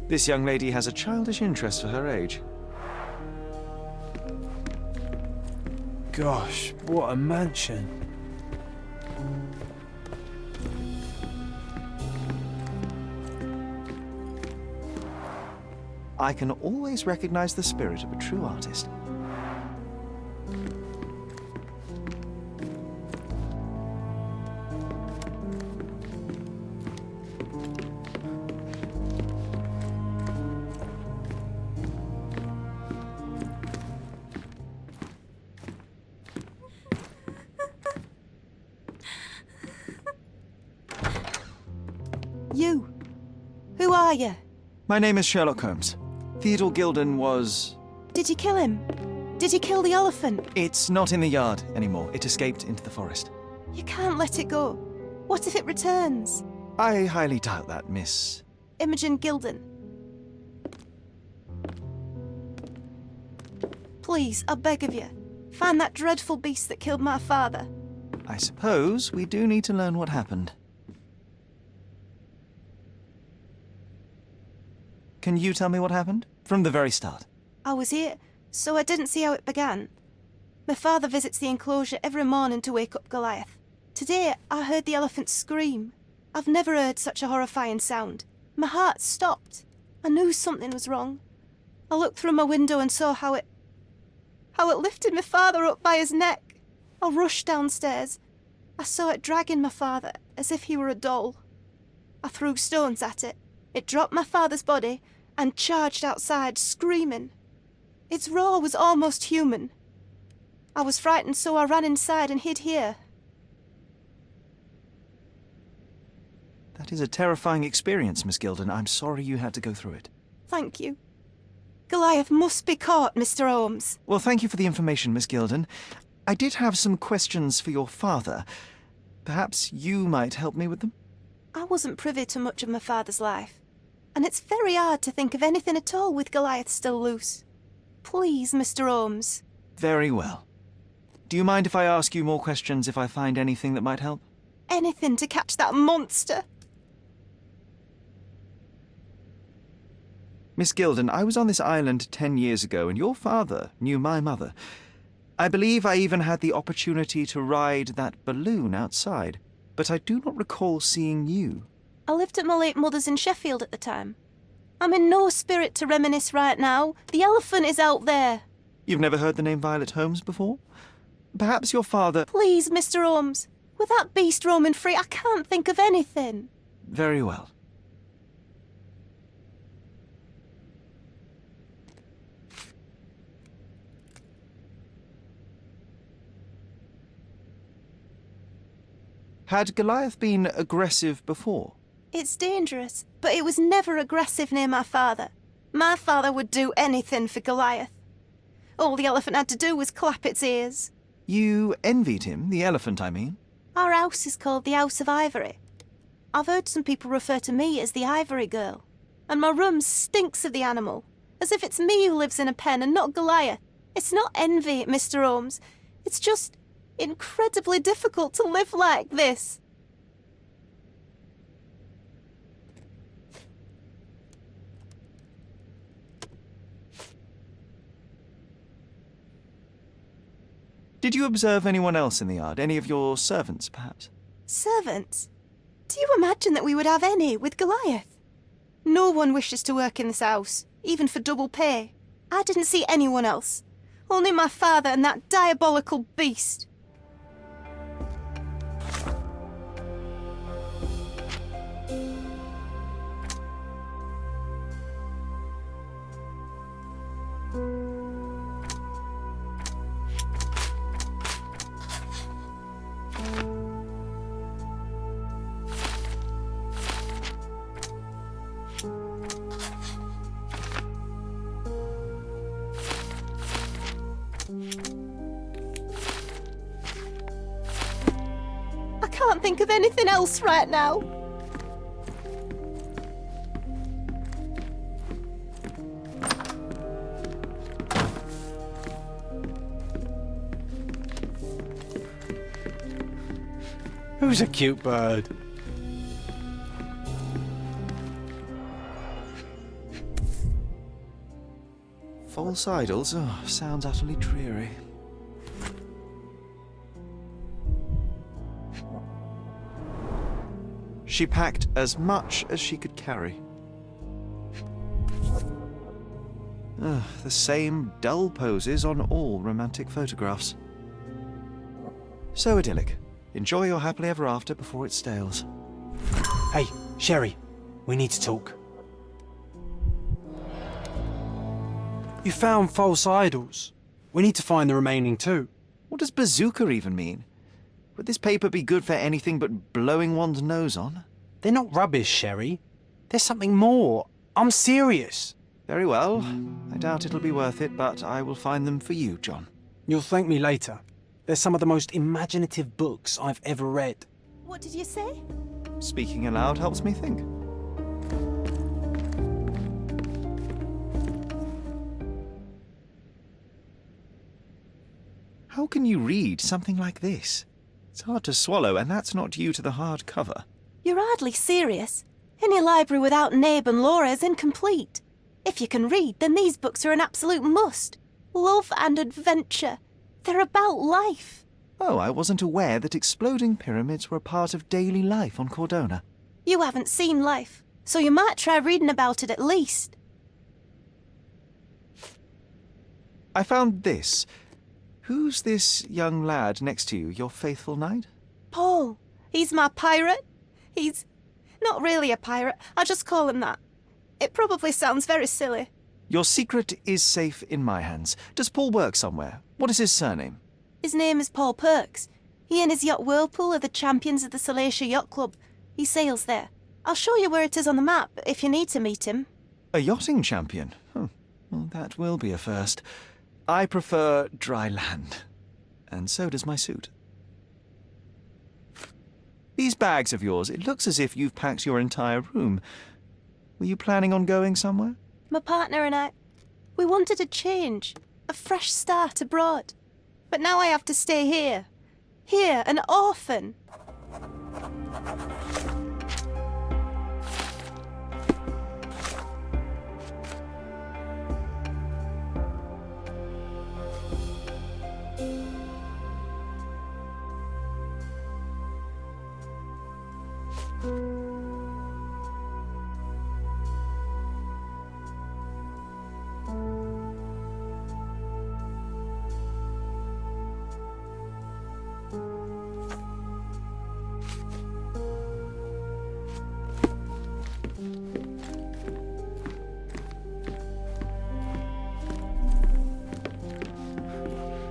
This young lady has a childish interest for her age. Gosh, what a mansion. I can always recognize the spirit of a true artist. You. Who are you? My name is Sherlock Holmes. Theodore Gilden was... Did you kill him? Did you kill the elephant? It's not in the yard anymore. It escaped into the forest. You can't let it go. What if it returns? I highly doubt that, Miss... Imogen Gilden. Please, I beg of you, find that dreadful beast that killed my father. I suppose we do need to learn what happened. Can you tell me what happened? From the very start. I was here, so I didn't see how it began. My father visits the enclosure every morning to wake up Goliath. Today, I heard the elephant scream. I've never heard such a horrifying sound. My heart stopped. I knew something was wrong. I looked through my window and saw how it lifted my father up by his neck. I rushed downstairs. I saw it dragging my father as if he were a doll. I threw stones at it. It dropped my father's body and charged outside, screaming. Its roar was almost human. I was frightened, so I ran inside and hid here. That is a terrifying experience, Miss Gilden. I'm sorry you had to go through it. Thank you. Goliath must be caught, Mr. Holmes. Well, thank you for the information, Miss Gilden. I did have some questions for your father. Perhaps you might help me with them? I wasn't privy to much of my father's life, and it's very hard to think of anything at all with Goliath still loose. Please, Mr. Holmes. Very well. Do you mind if I ask you more questions if I find anything that might help? Anything to catch that monster. Miss Gilden, I was on this island 10 years ago, and your father knew my mother. I believe I even had the opportunity to ride that balloon outside, but I do not recall seeing you. I lived at my late mother's in Sheffield at the time. I'm in no spirit to reminisce right now. The elephant is out there. You've never heard the name Violet Holmes before? Perhaps your father... Please, Mr. Holmes. With that beast roaming free, I can't think of anything. Very well. Had Goliath been aggressive before? It's dangerous, but it was never aggressive near my father. My father would do anything for Goliath. All the elephant had to do was clap its ears. You envied him, the elephant, I mean? Our house is called the House of Ivory. I've heard some people refer to me as the Ivory Girl. And my room stinks of the animal, as if it's me who lives in a pen and not Goliath. It's not envy, Mr. Holmes. It's just incredibly difficult to live like this. Did you observe anyone else in the yard? Any of your servants, perhaps? Servants? Do you imagine that we would have any with Goliath? No one wishes to work in this house, even for double pay. I didn't see anyone else. Only my father and that diabolical beast. I can't think of anything else right now. Who's a cute bird? False idols? Oh, sounds utterly dreary. She packed as much as she could carry. The same dull poses on all romantic photographs. So idyllic. Enjoy your happily ever after before it stales. Hey, Sherry, we need to talk. You found false idols. We need to find the remaining two. What does bazooka even mean? Would this paper be good for anything but blowing one's nose on? They're not rubbish, Sherry. There's something more. I'm serious. Very well. I doubt it'll be worth it, but I will find them for you, John. You'll thank me later. They're some of the most imaginative books I've ever read. What did you say? Speaking aloud helps me think. How can you read something like this? It's hard to swallow, and that's not due to the hard cover. You're hardly serious. Any library without Nabe and Laura is incomplete. If you can read, then these books are an absolute must. Love and adventure. They're about life. Oh, I wasn't aware that exploding pyramids were a part of daily life on Cordona. You haven't seen life, so you might try reading about it at least. I found this. Who's this young lad next to you, your faithful knight? Paul. He's my pirate. He's not really a pirate. I'll just call him that. It probably sounds very silly. Your secret is safe in my hands. Does Paul work somewhere? What is his surname? His name is Paul Perks. He and his yacht Whirlpool are the champions of the Salacia Yacht Club. He sails there. I'll show you where it is on the map if you need to meet him. A yachting champion? Well, that will be a first. I prefer dry land. And so does my suit. These bags of yours, it looks as if you've packed your entire room. Were you planning on going somewhere? My partner and I, we wanted a change, a fresh start abroad. But now I have to stay here. Here, an orphan.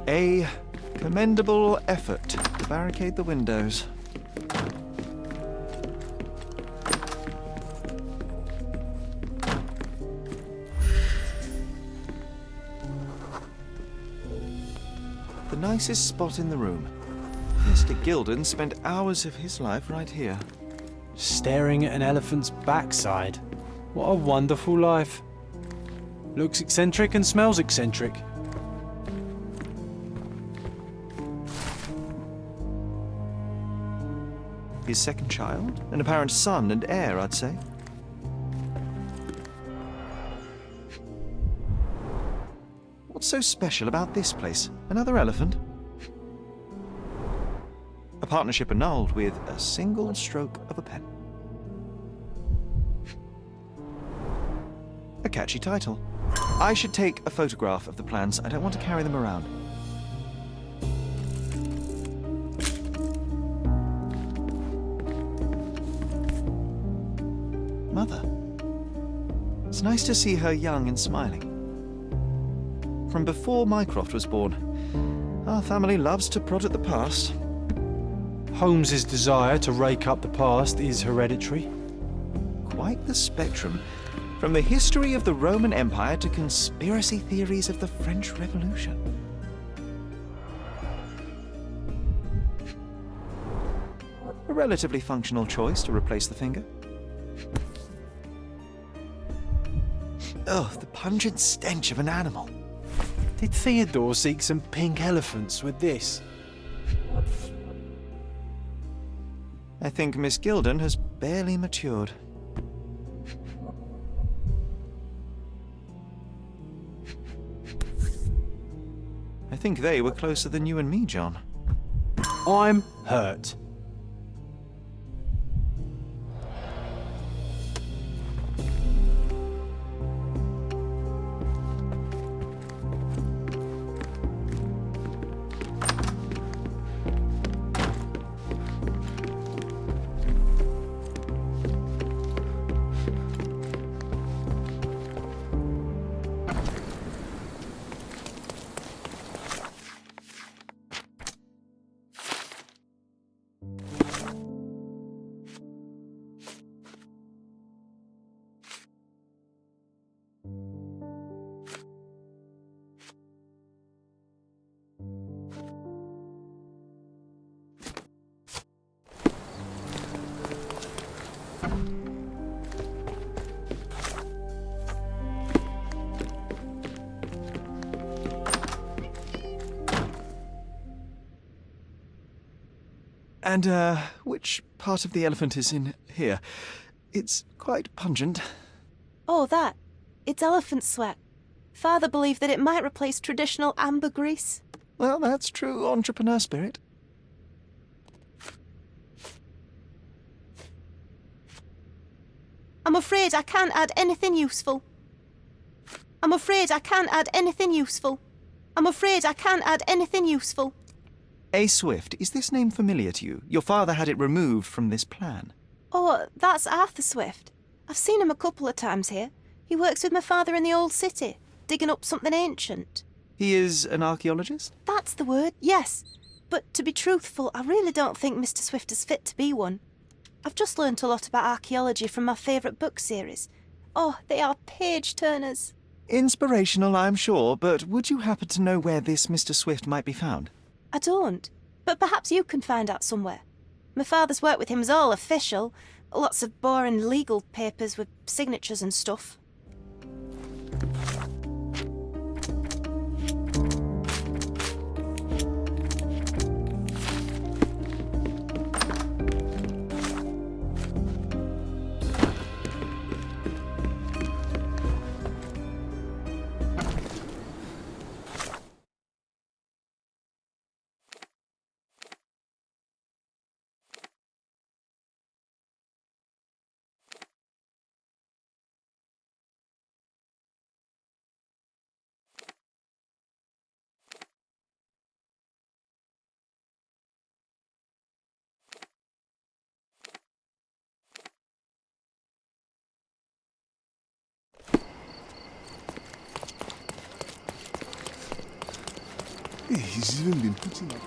A commendable effort to barricade the windows. The nicest spot in the room. Mr. Gilden spent hours of his life right here. Staring at an elephant's backside. What a wonderful life. Looks eccentric and smells eccentric. His second child? An apparent son and heir, I'd say. What's so special about this place? Another elephant? A partnership annulled with a single stroke of a pen. A catchy title. I should take a photograph of the plans. I don't want to carry them around. Mother. It's nice to see her young and smiling. From before Mycroft was born, our family loves to prod at the past. Holmes's desire to rake up the past is hereditary. Quite the spectrum. From the history of the Roman Empire to conspiracy theories of the French Revolution. A relatively functional choice to replace the finger. Oh, the pungent stench of an animal. Did Theodore seek some pink elephants with this? I think Miss Gilden has barely matured. I think they were closer than you and me, John. I'm hurt. And, which part of the elephant is in here? It's quite pungent. Oh, that. It's elephant sweat. Father believed that it might replace traditional ambergris. Well, that's true entrepreneur spirit. I'm afraid I can't add anything useful. I'm afraid I can't add anything useful. I'm afraid I can't add anything useful. A. Swift, is this name familiar to you? Your father had it removed from this plan. Oh, that's Arthur Swift. I've seen him a couple of times here. He works with my father in the old city, digging up something ancient. He is an archaeologist? That's the word, yes. But to be truthful, I really don't think Mr. Swift is fit to be one. I've just learnt a lot about archaeology from my favourite book series. Oh, they are page-turners. Inspirational, I'm sure, but would you happen to know where this Mr. Swift might be found? I don't, but perhaps you can find out somewhere. My father's work with him is all official. Lots of boring legal papers with signatures and stuff. Hey, he's even been putting up.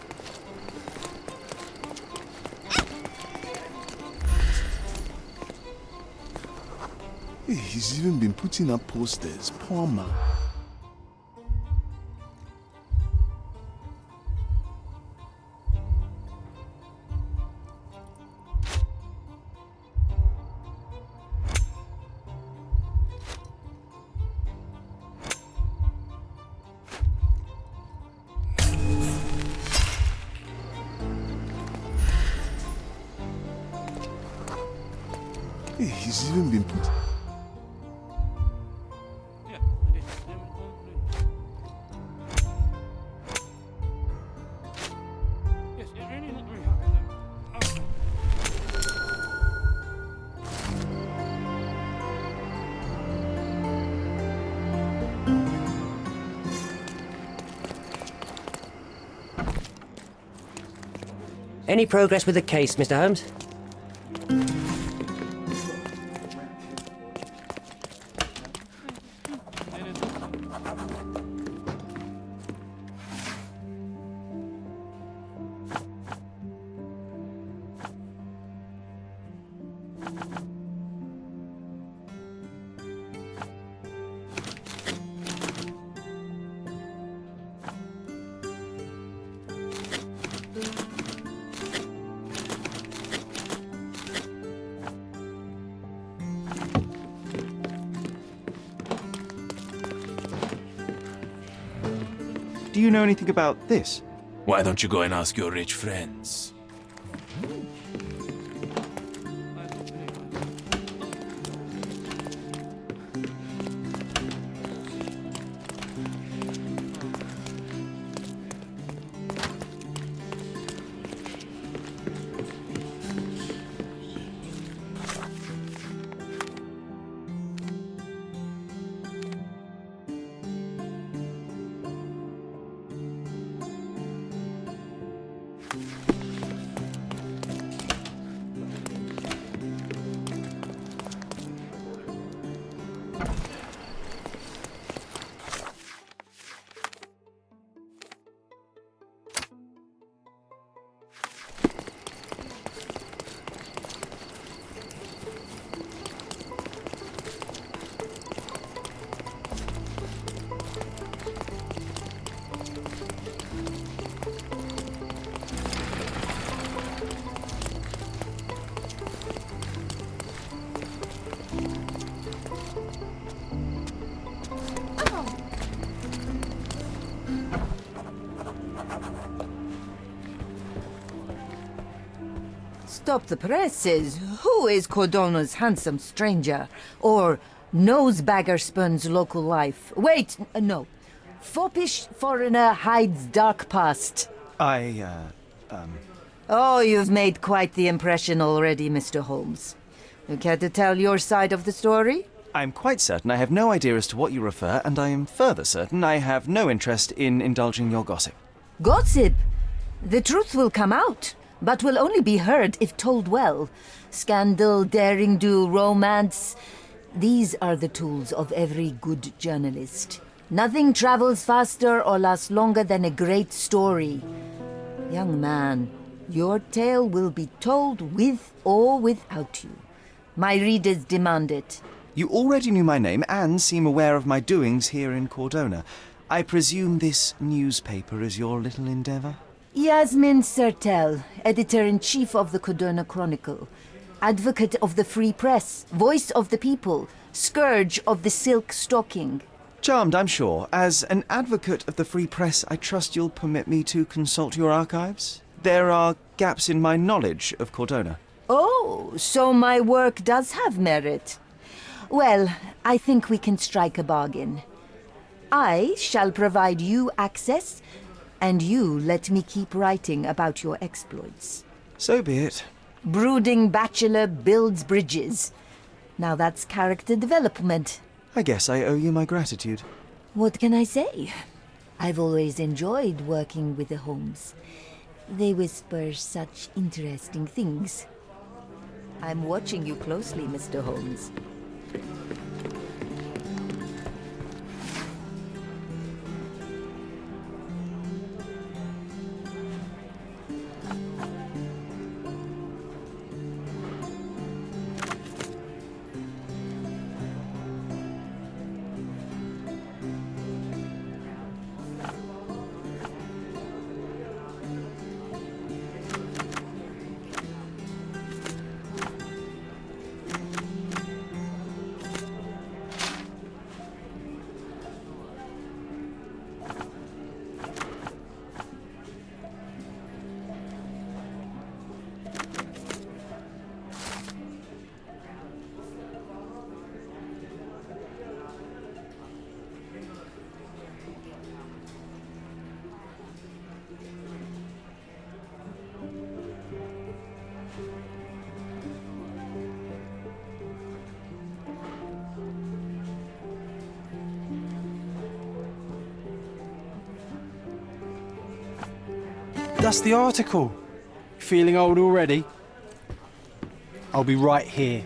Hey, he's even been putting up posters. Poor man. Hey, he's even been put. Any progress with the case, Mr. Holmes? Do you know anything about this? Why don't you go and ask your rich friends? stop the presses. Who is Cordona's handsome stranger? Or nosebagger spurns local life? Wait, no. Foppish foreigner hides dark past. Oh, you've made quite the impression already, Mr. Holmes. You care to tell your side of the story? I'm quite certain I have no idea as to what you refer, and I am further certain I have no interest in indulging your gossip. Gossip? The truth will come out, but will only be heard if told well. Scandal, daring-do, romance. These are the tools of every good journalist. Nothing travels faster or lasts longer than a great story. Young man, your tale will be told with or without you. My readers demand it. You already knew my name and seem aware of my doings here in Cordona. I presume this newspaper is your little endeavor? Yasmin Sertel, editor-in-chief of the Cordona Chronicle. Advocate of the free press, voice of the people, scourge of the silk stocking. Charmed, I'm sure. As an advocate of the free press, I trust you'll permit me to consult your archives? There are gaps in my knowledge of Cordona. Oh, so my work does have merit. Well, I think we can strike a bargain. I shall provide you access, and you let me keep writing about your exploits. So be it. Brooding bachelor builds bridges. Now that's character development. I guess I owe you my gratitude. What can I say? I've always enjoyed working with the Holmes. They whisper such interesting things. I'm watching you closely, Mr. Holmes. That's the article. Feeling old already? I'll be right here.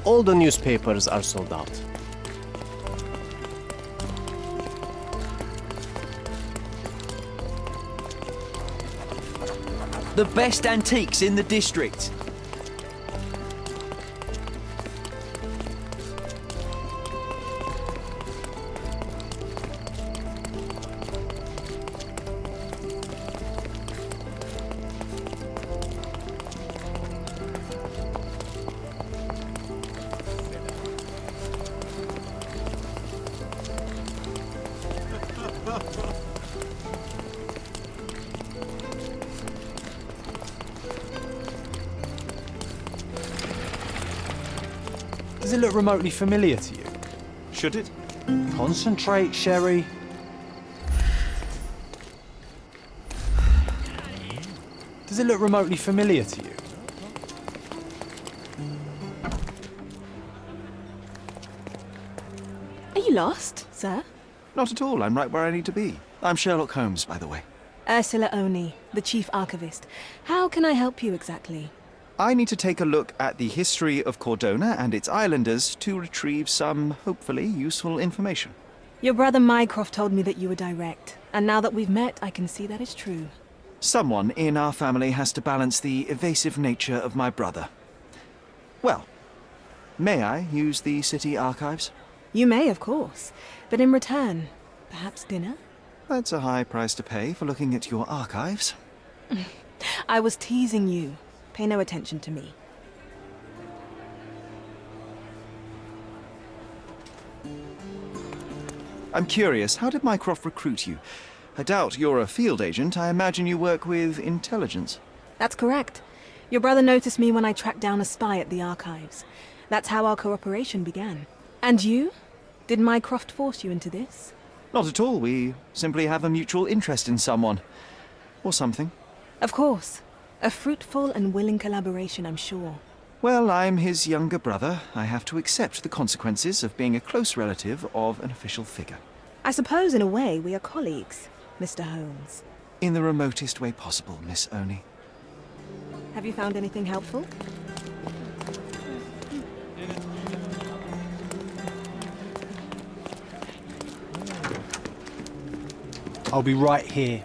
All the newspapers are sold out. The best antiques in the district. Does it look remotely familiar to you? Should it? Concentrate, Sherry. Does it look remotely familiar to you? Are you lost, sir? Not at all. I'm right where I need to be. I'm Sherlock Holmes, by the way. Ursula Oni, the chief archivist. How can I help you exactly? I need to take a look at the history of Cordona and its islanders to retrieve some, hopefully, useful information. Your brother Mycroft told me that you were direct, and now that we've met, I can see that is true. Someone in our family has to balance the evasive nature of my brother. Well, may I use the city archives? You may, of course, but in return, perhaps dinner? That's a high price to pay for looking at your archives. I was teasing you. Pay no attention to me. I'm curious, how did Mycroft recruit you? I doubt you're a field agent. I imagine you work with intelligence. That's correct. Your brother noticed me when I tracked down a spy at the archives. That's how our cooperation began. And you? Did Mycroft force you into this? Not at all. We simply have a mutual interest in someone. Or something. Of course. A fruitful and willing collaboration, I'm sure. Well, I'm his younger brother. I have to accept the consequences of being a close relative of an official figure. I suppose, in a way, we are colleagues, Mr. Holmes. In the remotest way possible, Miss Oni. Have you found anything helpful? I'll be right here.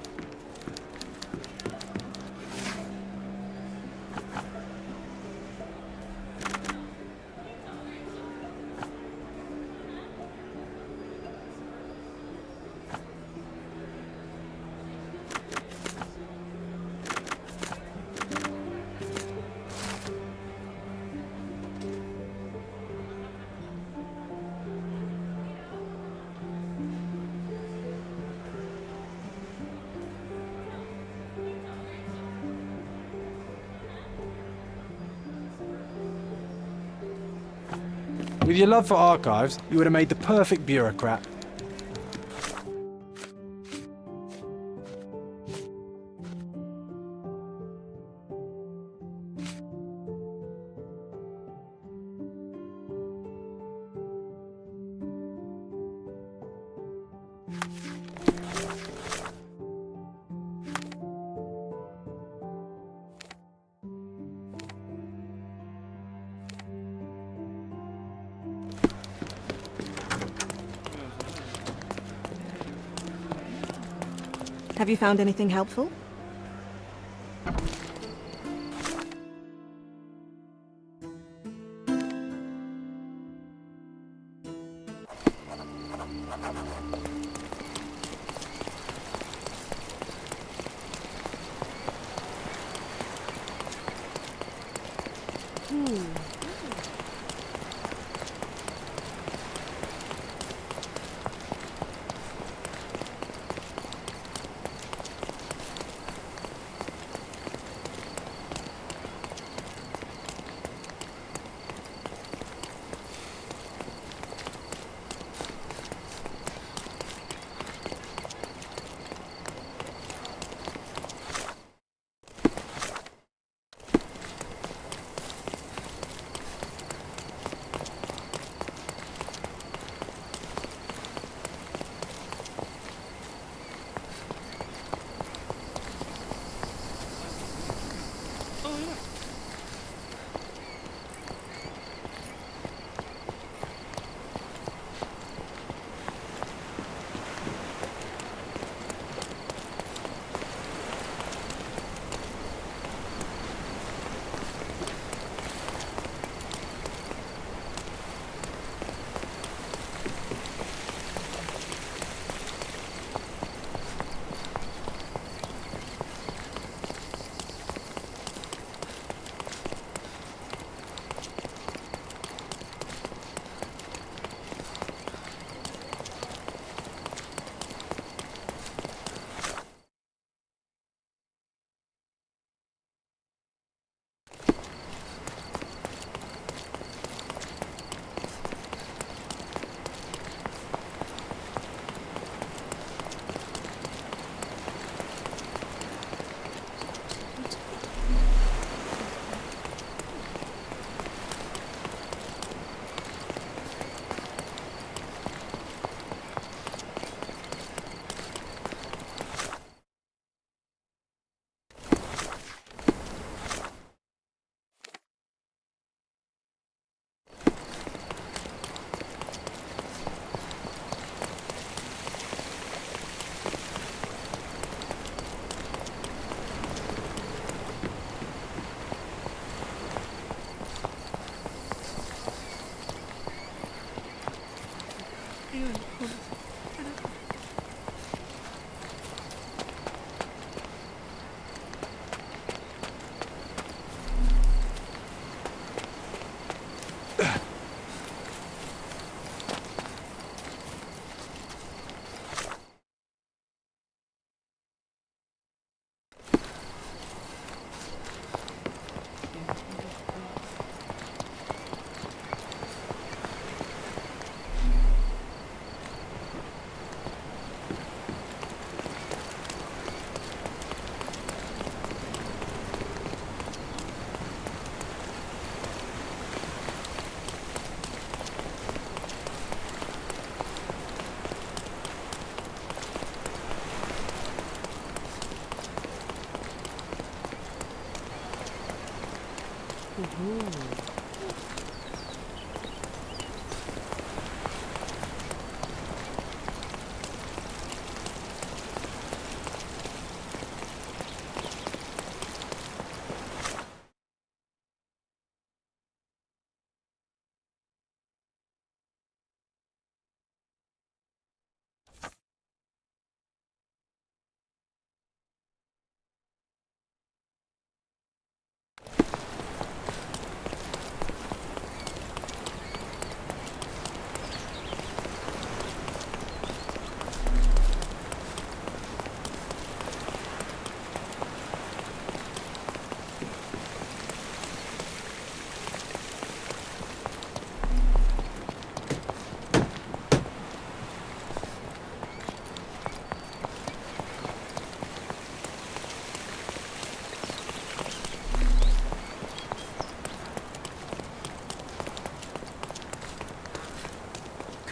With your love for archives, you would have made the perfect bureaucrat. Have you found anything helpful?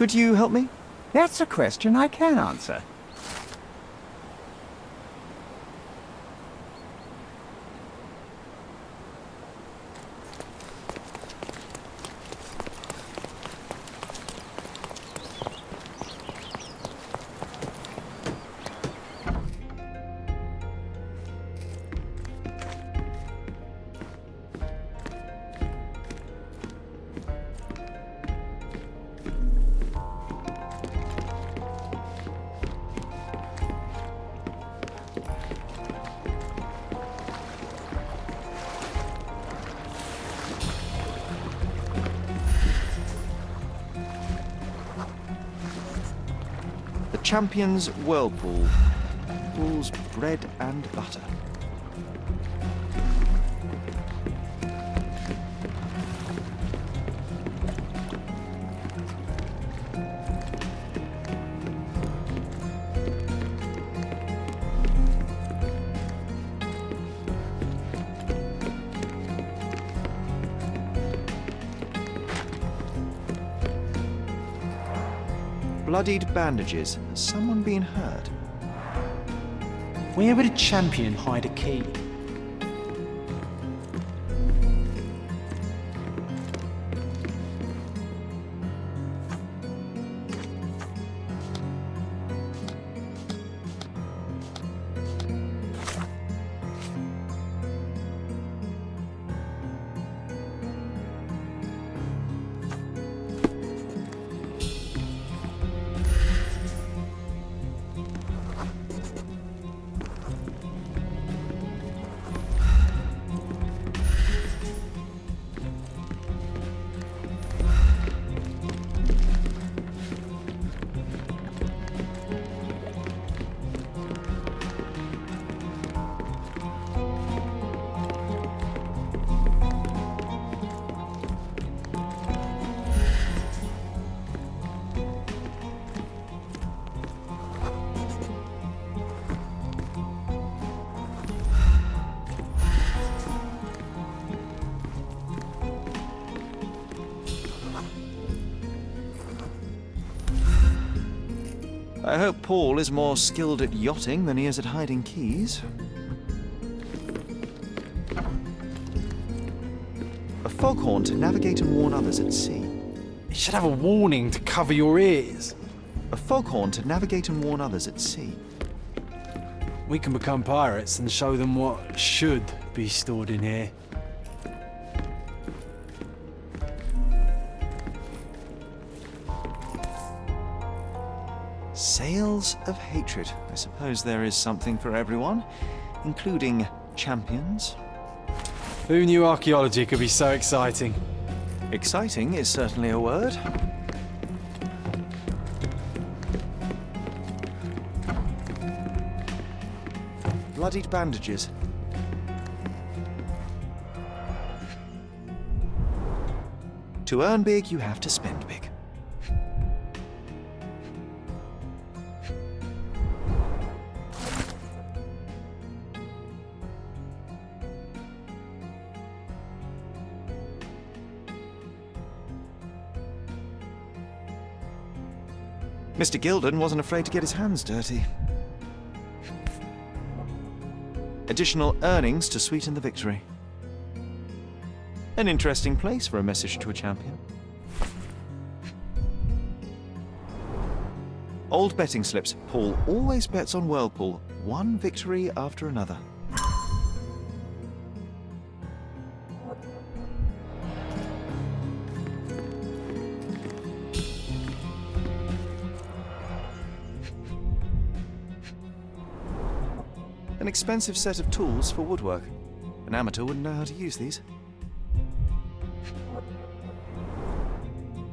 Could you help me? That's a question I can answer. Champion's Whirlpool. Pool's bread and butter. Bloodied bandages. Has someone been hurt? Where would a champion hide a key? I hope Paul is more skilled at yachting than he is at hiding keys. A foghorn to navigate and warn others at sea. You should have a warning to cover your ears. A foghorn to navigate and warn others at sea. We can become pirates and show them what should be stored in here. Sails of hatred. I suppose there is something for everyone, including champions. Who knew archaeology could be so exciting? Exciting is certainly a word. Bloodied bandages. To earn big, you have to spend big. Mr. Gilden wasn't afraid to get his hands dirty. Additional earnings to sweeten the victory. An interesting place for a message to a champion. Old betting slips. Paul always bets on Whirlpool. One victory after another. An expensive set of tools for woodwork. An amateur wouldn't know how to use these.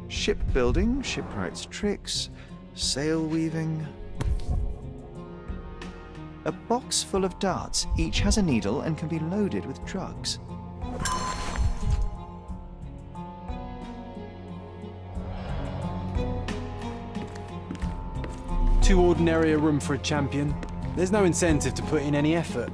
Shipbuilding, shipwright's tricks, sail weaving. A box full of darts. Each has a needle and can be loaded with drugs. Too ordinary a room for a champion. There's no incentive to put in any effort.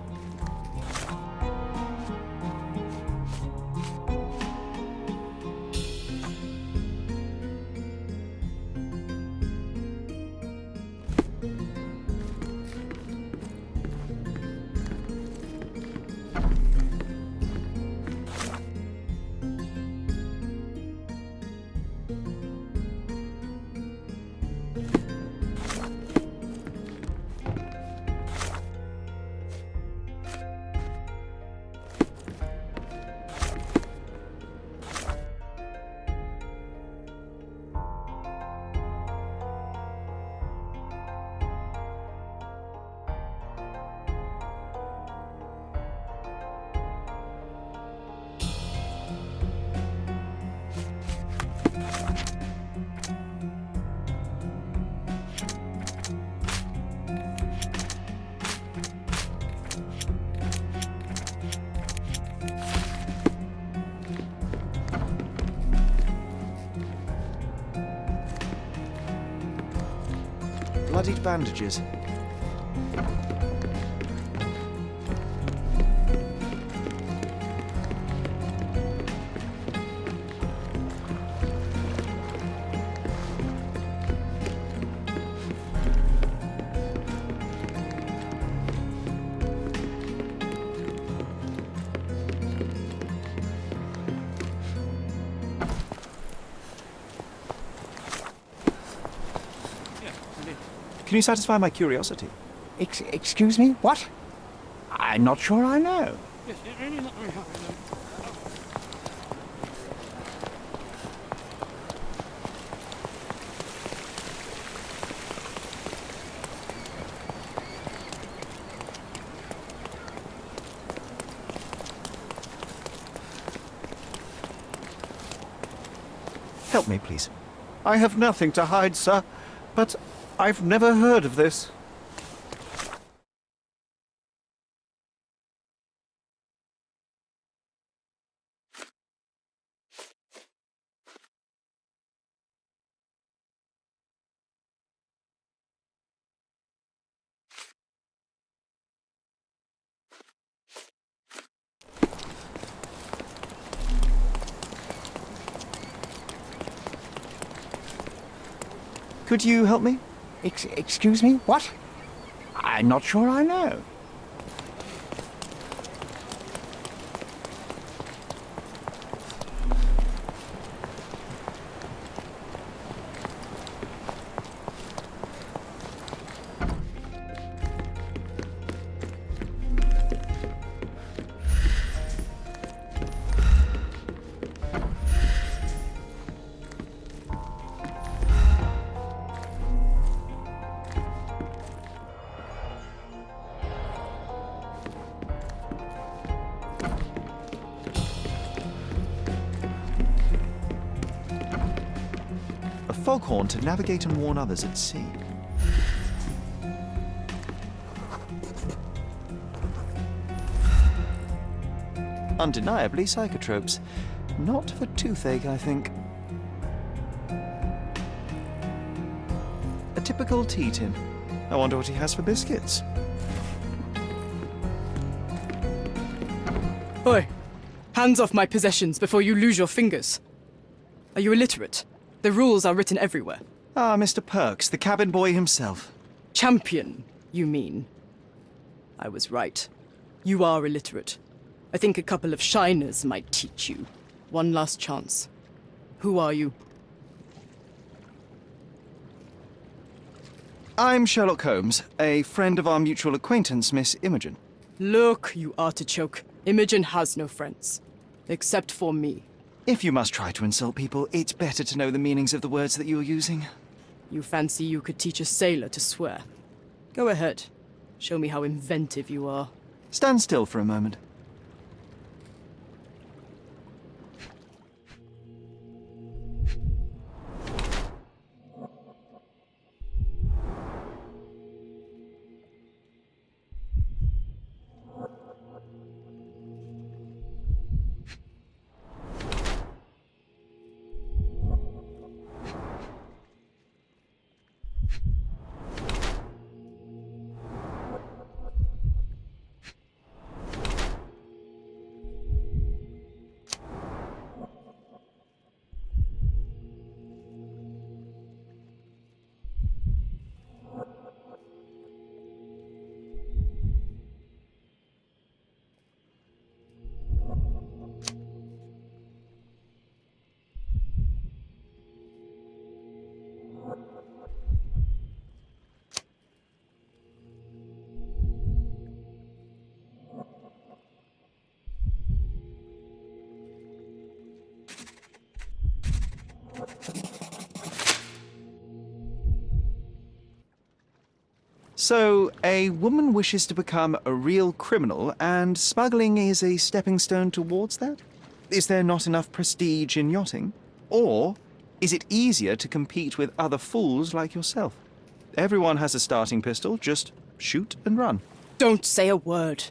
Bloodied bandages. Can you satisfy my curiosity? Excuse me? What? I'm not sure I know. Help me, please. I have nothing to hide, sir, but I've never heard of this. Could you help me? Excuse me? What? I'm not sure I know. Foghorn to navigate and warn others at sea. Undeniably psychotropes. Not for toothache, I think. A typical tea tin. I wonder what he has for biscuits. Oi! Hands off my possessions before you lose your fingers. Are you illiterate? The rules are written everywhere. Ah, Mr. Perks, the cabin boy himself. Champion, you mean? I was right. You are illiterate. I think a couple of shiners might teach you. One last chance. Who are you? I'm Sherlock Holmes, a friend of our mutual acquaintance, Miss Imogen. Look, you artichoke. Imogen has no friends. Except for me. If you must try to insult people, it's better to know the meanings of the words that you're using. You fancy you could teach a sailor to swear? Go ahead. Show me how inventive you are. Stand still for a moment. So, a woman wishes to become a real criminal, and smuggling is a stepping stone towards that? Is there not enough prestige in yachting? Or is it easier to compete with other fools like yourself? Everyone has a starting pistol, just shoot and run. Don't say a word.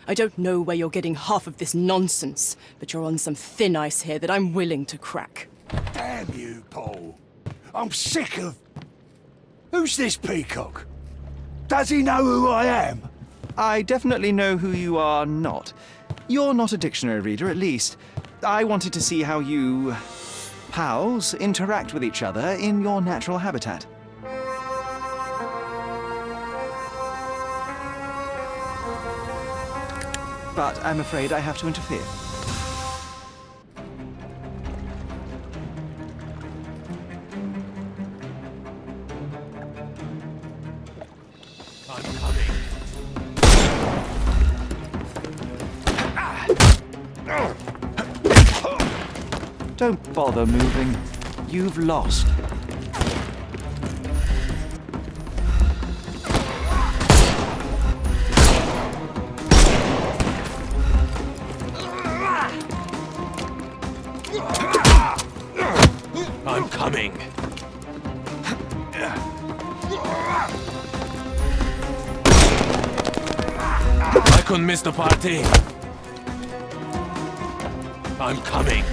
I don't know where you're getting half of this nonsense, but you're on some thin ice here that I'm willing to crack. Damn you, Paul. I'm sick of... Who's this peacock? Does he know who I am? I definitely know who you are not. You're not a dictionary reader, at least. I wanted to see how you... pals interact with each other in your natural habitat. But I'm afraid I have to interfere. Don't bother moving. You've lost. I'm coming. I couldn't miss the party. I'm coming.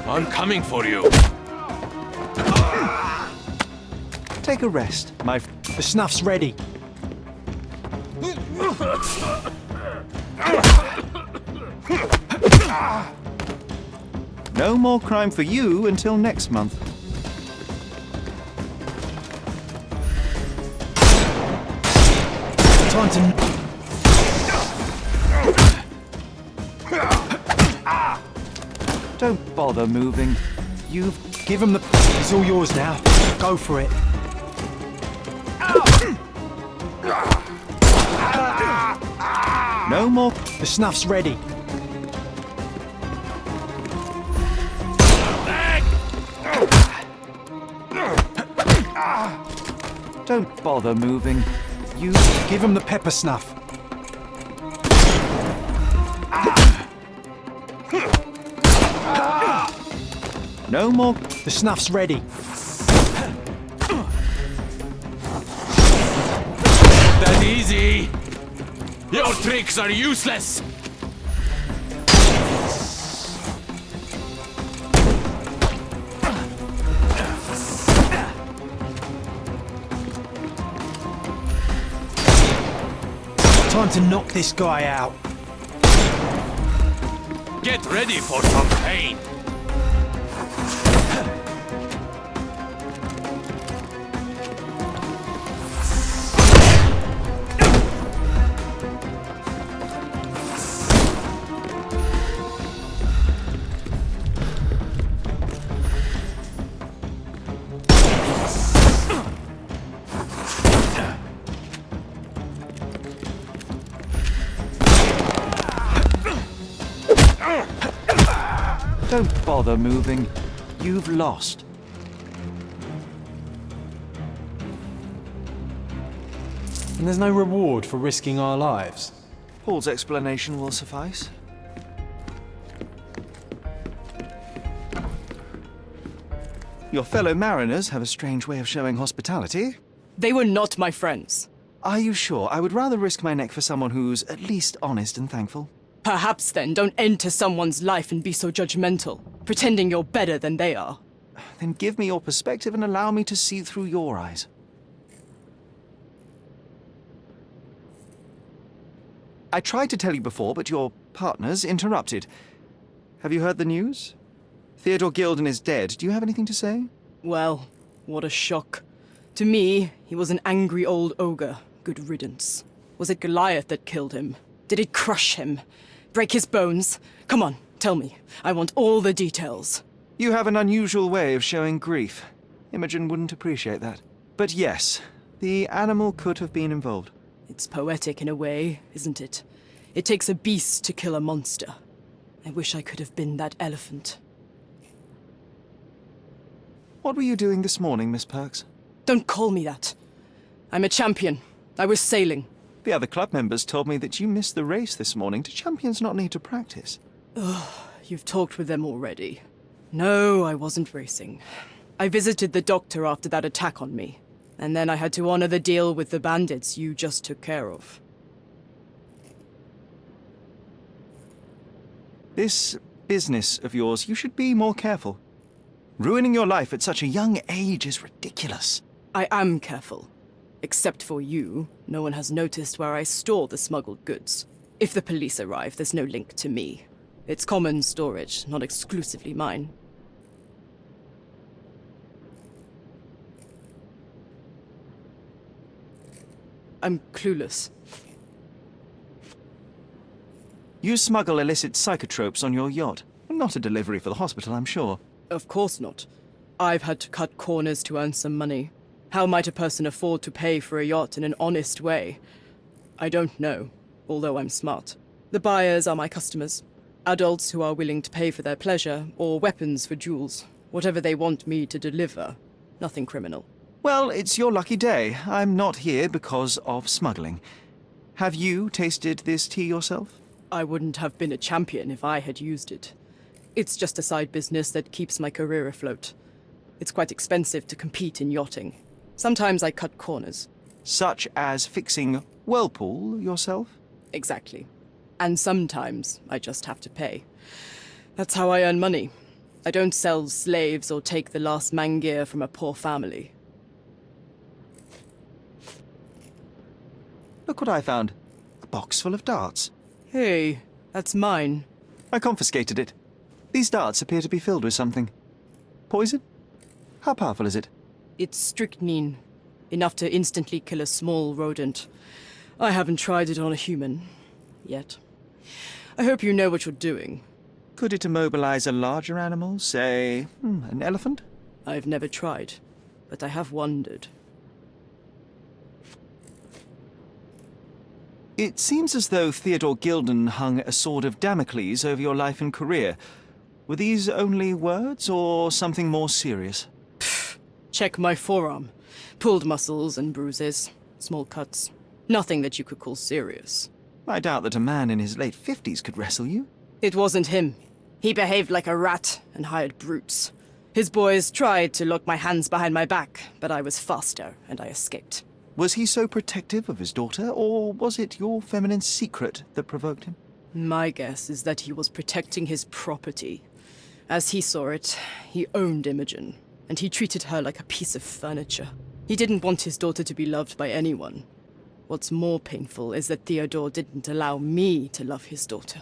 I'm coming for you. Take a rest, my... The snuff's ready. No more crime for you until next month. Time to... Don't bother moving. You've... Give him the... It's all yours now. Go for it. No more... The snuff's ready. Don't bother moving. You... Give him the pepper snuff. No more... The snuff's ready. That easy. Your tricks are useless. Time to knock this guy out. Get ready for some pain. Don't bother moving. You've lost. And there's no reward for risking our lives. Paul's explanation will suffice. Your fellow mariners have a strange way of showing hospitality. They were not my friends. Are you sure? I would rather risk my neck for someone who's at least honest and thankful. Perhaps then don't enter someone's life and be so judgmental, pretending you're better than they are. Then give me your perspective and allow me to see through your eyes. I tried to tell you before, but your partners interrupted. Have you heard the news? Theodore Gilden is dead. Do you have anything to say? Well, what a shock. To me, he was an angry old ogre. Good riddance. Was it Goliath that killed him? Did it crush him? Break his bones? Come on, tell me. I want all the details. You have an unusual way of showing grief. Imogen wouldn't appreciate that. But yes, the animal could have been involved. It's poetic in a way, isn't it? It takes a beast to kill a monster. I wish I could have been that elephant. What were you doing this morning, Miss Perks? Don't call me that. I'm a champion. I was sailing. The other club members told me that you missed the race this morning. Do champions not need to practice? Ugh, you've talked with them already. No, I wasn't racing. I visited the doctor after that attack on me. And then I had to honor the deal with the bandits you just took care of. This business of yours, you should be more careful. Ruining your life at such a young age is ridiculous. I am careful. Except for you, no one has noticed where I store the smuggled goods. If the police arrive, there's no link to me. It's common storage, not exclusively mine. I'm clueless. You smuggle illicit psychotropes on your yacht. Not a delivery for the hospital, I'm sure. Of course not. I've had to cut corners to earn some money. How might a person afford to pay for a yacht in an honest way? I don't know, although I'm smart. The buyers are my customers. Adults who are willing to pay for their pleasure, or weapons for jewels. Whatever they want me to deliver. Nothing criminal. Well, it's your lucky day. I'm not here because of smuggling. Have you tasted this tea yourself? I wouldn't have been a champion if I had used it. It's just a side business that keeps my career afloat. It's quite expensive to compete in yachting. Sometimes I cut corners. Such as fixing Whirlpool yourself? Exactly. And sometimes I just have to pay. That's how I earn money. I don't sell slaves or take the last mangear from a poor family. Look what I found. A box full of darts. Hey, that's mine. I confiscated it. These darts appear to be filled with something. Poison? How powerful is it? It's strychnine. Enough to instantly kill a small rodent. I haven't tried it on a human. Yet. I hope you know what you're doing. Could it immobilize a larger animal? Say, an elephant? I've never tried, but I have wondered. It seems as though Theodore Gilden hung a sword of Damocles over your life and career. Were these only words, or something more serious? Check my forearm. Pulled muscles and bruises. Small cuts. Nothing that you could call serious. I doubt that a man in his late 50s could wrestle you. It wasn't him. He behaved like a rat and hired brutes. His boys tried to lock my hands behind my back, but I was faster and I escaped. Was he so protective of his daughter, or was it your feminine secret that provoked him? My guess is that he was protecting his property. As he saw it, he owned Imogen, and he treated her like a piece of furniture. He didn't want his daughter to be loved by anyone. What's more painful is that Theodore didn't allow me to love his daughter.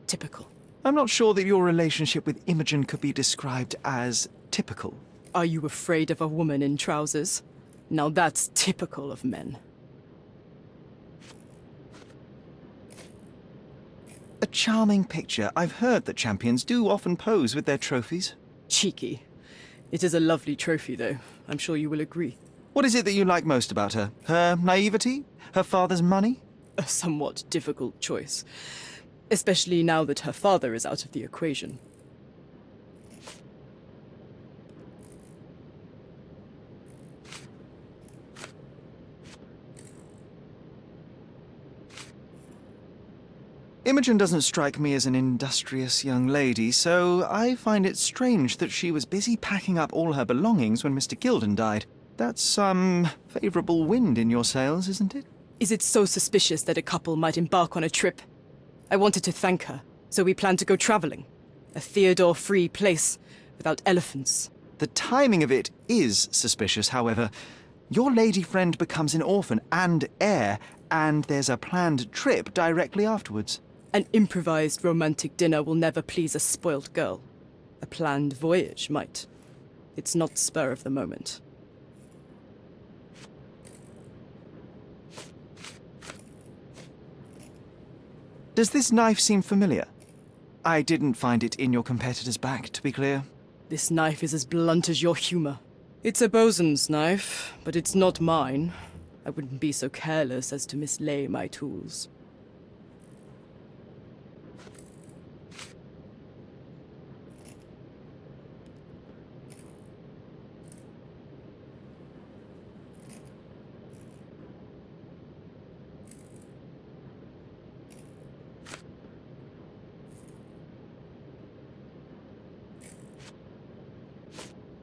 Typical. I'm not sure that your relationship with Imogen could be described as typical. Are you afraid of a woman in trousers? Now that's typical of men. A charming picture. I've heard that champions do often pose with their trophies. Cheeky. It is a lovely trophy, though. I'm sure you will agree. What is it that you like most about her? Her naivety? Her father's money? A somewhat difficult choice. Especially now that her father is out of the equation. Imogen doesn't strike me as an industrious young lady, so I find it strange that she was busy packing up all her belongings when Mr. Gilden died. That's some favourable wind in your sails, isn't it? Is it so suspicious that a couple might embark on a trip? I wanted to thank her, so we planned to go travelling. A Theodore-free place, without elephants. The timing of it is suspicious, however. Your lady friend becomes an orphan and heir, and there's a planned trip directly afterwards. An improvised romantic dinner will never please a spoilt girl. A planned voyage might. It's not spur of the moment. Does this knife seem familiar? I didn't find it in your competitor's back, to be clear. This knife is as blunt as your humor. It's a bosun's knife, but it's not mine. I wouldn't be so careless as to mislay my tools.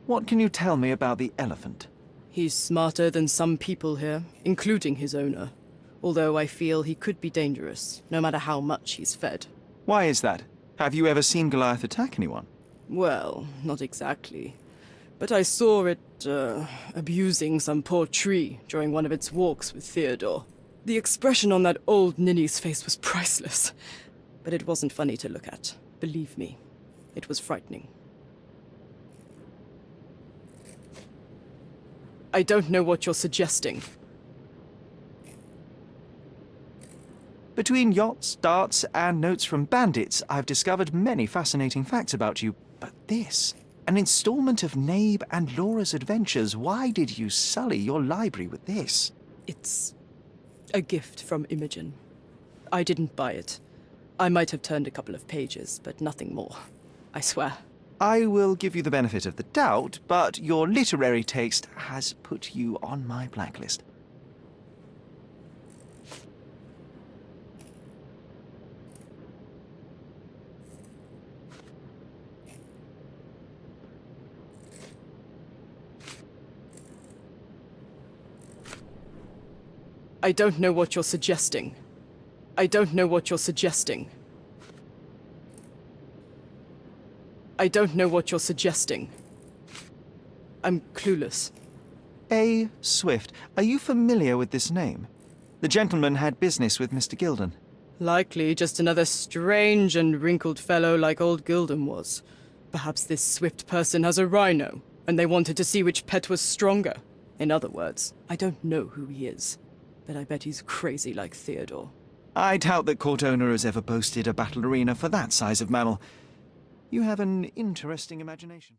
What can you tell me about the elephant? He's smarter than some people here, including his owner. Although I feel he could be dangerous, no matter how much he's fed. Why is that? Have you ever seen Goliath attack anyone? Well, not exactly. But I saw it, abusing some poor tree during one of its walks with Theodore. The expression on that old ninny's face was priceless. But it wasn't funny to look at. Believe me, it was frightening. I don't know what you're suggesting. Between yachts, darts, and notes from bandits, I've discovered many fascinating facts about you. But this, an installment of Nabe and Laura's adventures. Why did you sully your library with this? It's a gift from Imogen. I didn't buy it. I might have turned a couple of pages, but nothing more. I swear. I will give you the benefit of the doubt, but your literary taste has put you on my blacklist. I don't know what you're suggesting. I don't know what you're suggesting. I don't know what you're suggesting. I'm clueless. A. Swift. Are you familiar with this name? The gentleman had business with Mr. Gilden. Likely just another strange and wrinkled fellow like old Gilden was. Perhaps this Swift person has a rhino, and they wanted to see which pet was stronger. In other words, I don't know who he is, but I bet he's crazy like Theodore. I doubt that court owner has ever boasted a battle arena for that size of mammal. You have an interesting imagination.